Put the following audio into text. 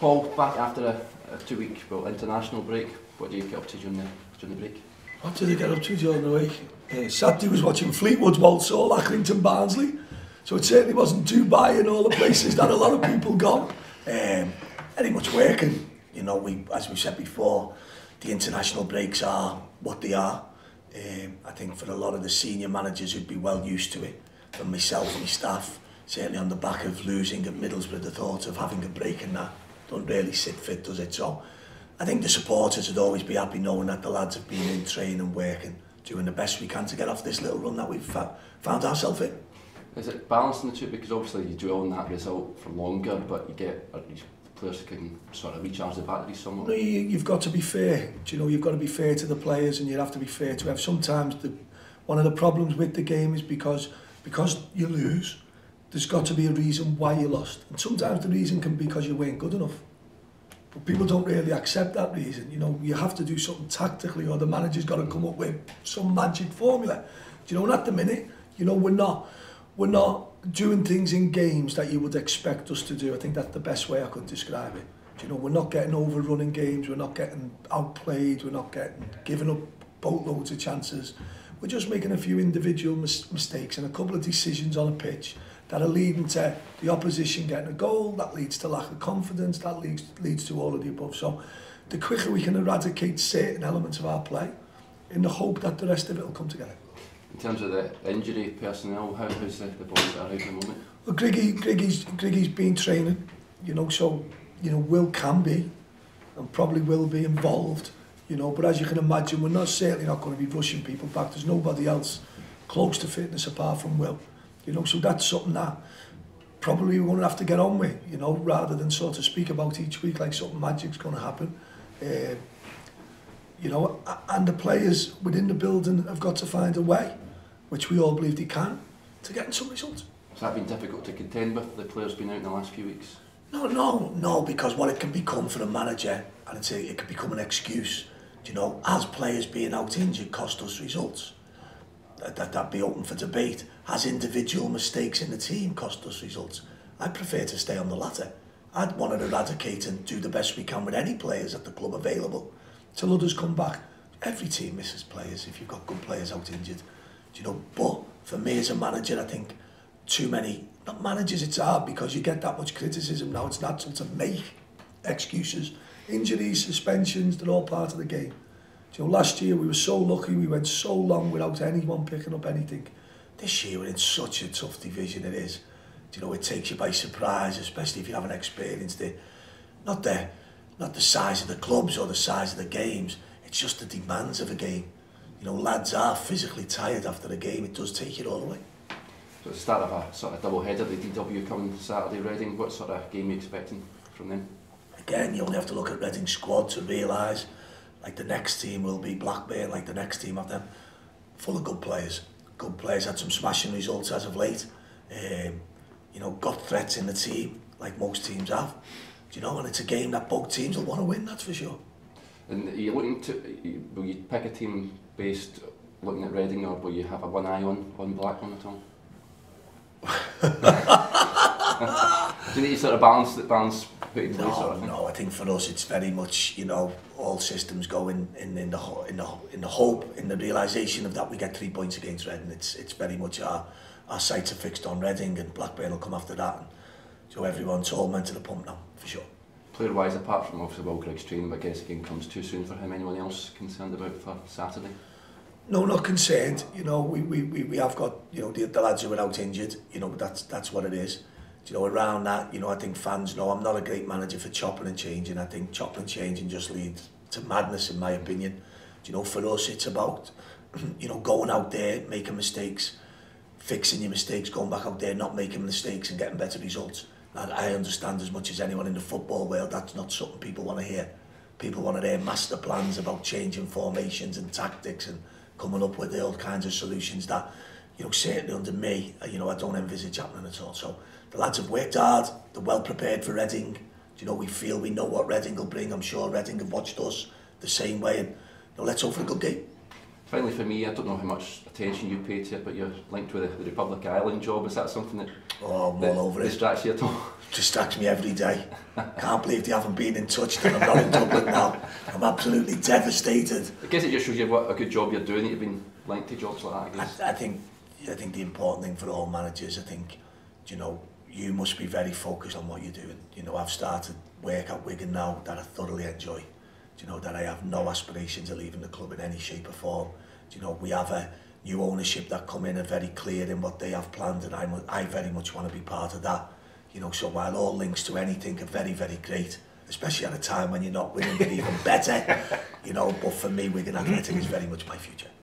Paul, back after a 2-week international break, what do you get up to during the break? What did I get up to during the week? Saturday was watching Fleetwood's Walsall, Accrington, Barnsley. So it certainly wasn't Dubai and all the places that a lot of people go. Very much working. You know, as we said before, the international breaks are what they are. I think for a lot of the senior managers who'd be well used to it, from myself and my staff, certainly on the back of losing at Middlesbrough, the thought of having a break in that don't really sit fit, does it? So I think the supporters would always be happy knowing that the lads have been in training and working, doing the best we can to get off this little run that we've found ourselves in. Is it balancing the two? Because obviously you dwell on that result for longer, but you get players can sort of recharge the batteries somewhat. No, you've got to be fair. Do you know, you've got to be fair to the players, and you have to be fair to have. Sometimes one of the problems with the game is because you lose, there's got to be a reason why you lost. And sometimes the reason can be because you weren't good enough. But people don't really accept that reason. You know, you have to do something tactically, or the manager's got to come up with some magic formula. Do you know, and at the minute, you know, we're not doing things in games that you would expect us to do. I think that's the best way I could describe it. Do you know, we're not getting overrun in games, we're not getting outplayed, we're not getting given up boatloads of chances. We're just making a few individual mistakes and a couple of decisions on a pitch that are leading to the opposition getting a goal, that leads to lack of confidence, that leads to all of the above. So the quicker we can eradicate certain elements of our play, in the hope that the rest of it will come together. In terms of the injury personnel, how's the boys that are out at the moment? Well, Griggy's been training, you know, so, you know, Will can be and probably will be involved, you know, but as you can imagine, we're certainly not going to be rushing people back. There's nobody else close to fitness apart from Will. You know, so that's something that probably we're going to have to get on with, you know, rather than sort of speak about each week like something magic's going to happen. You know, and the players within the building have got to find a way, which we all believe they can, to getting some results. Has that been difficult to contend with, the players being out in the last few weeks? No, because what it can become for a manager, and it can become an excuse, you know, as players being out injured cost us results. That'd be open for debate. Has individual mistakes in the team cost us results? I'd prefer to stay on the latter. I'd want to eradicate and do the best we can with any players at the club available till others come back. Every team misses players if you've got good players out injured. You know, but for me as a manager, I think too many, not managers, it's hard because you get that much criticism now. It's natural to make excuses. Injuries, suspensions, they're all part of the game. You know, last year we were so lucky, we went so long without anyone picking up anything. This year we're in such a tough division, it is. You know, it takes you by surprise, especially if you haven't experienced it. Not the size of the clubs or the size of the games, it's just the demands of a game. You know, lads are physically tired after the game, it does take you all away. So at the start of a sort of double header, the DW coming Saturday, Reading, what sort of game are you expecting from them? Again, you only have to look at Reading's squad to realise, like the next team will be Blackburn, like the next team of them, full of good players. Good players, had some smashing results as of late. You know, got threats in the team, like most teams have. Do you know, and it's a game that both teams will want to win, that's for sure. And are you looking to, will you pick a team based looking at Reading, or will you have a one eye on Blackburn at all? Do you need to sort of balance putting no, sort of thing? No, I think for us it's very much, you know, all systems go in the hope, in the realisation of that we get 3 points against Reading. It's very much our sights are fixed on Reading, and Blackburn will come after that. And so everyone's all meant to the pump now, for sure. Player-wise, apart from obviously Will Grigg's training, but I guess the game comes too soon for him. Anyone else concerned about for Saturday? No, not concerned. You know, we have got, you know, the lads who are out injured. You know, but that's what it is. You know, around that, you know, I think fans know I'm not a great manager for chopping and changing. I think chopping and changing just leads to madness, in my opinion. You know, for us, it's about, you know, going out there, making mistakes, fixing your mistakes, going back out there, not making mistakes and getting better results. And I understand as much as anyone in the football world, that's not something people want to hear. People want to hear master plans about changing formations and tactics and coming up with all kinds of solutions that, you know, certainly under me, you know, I don't envisage happening at all. So the lads have worked hard, they're well prepared for Reading. You know, we feel we know what Reading will bring. I'm sure Reading have watched us the same way, and you know, let's hope for a good game. Finally, for me, I don't know how much attention you pay to it, but you're linked with the Republic Island job. Is that something that, oh, I'm all over it. Distracts you at all? Distracts me every day. Can't believe they haven't been in touch that I'm not in Dublin now. I'm absolutely devastated. I guess it just shows you what a good job you're doing, that you've been linked to jobs like that, I guess. I think the important thing for all managers, I think, you know, you must be very focused on what you're doing. You know, I've started work at Wigan now that I thoroughly enjoy. You know, that I have no aspirations of leaving the club in any shape or form. You know, we have a new ownership that come in and very clear in what they have planned, and I very much want to be part of that. You know, so while all links to anything are very, very great, especially at a time when you're not winning, but even better, you know, but for me, Wigan Athletic is very much my future.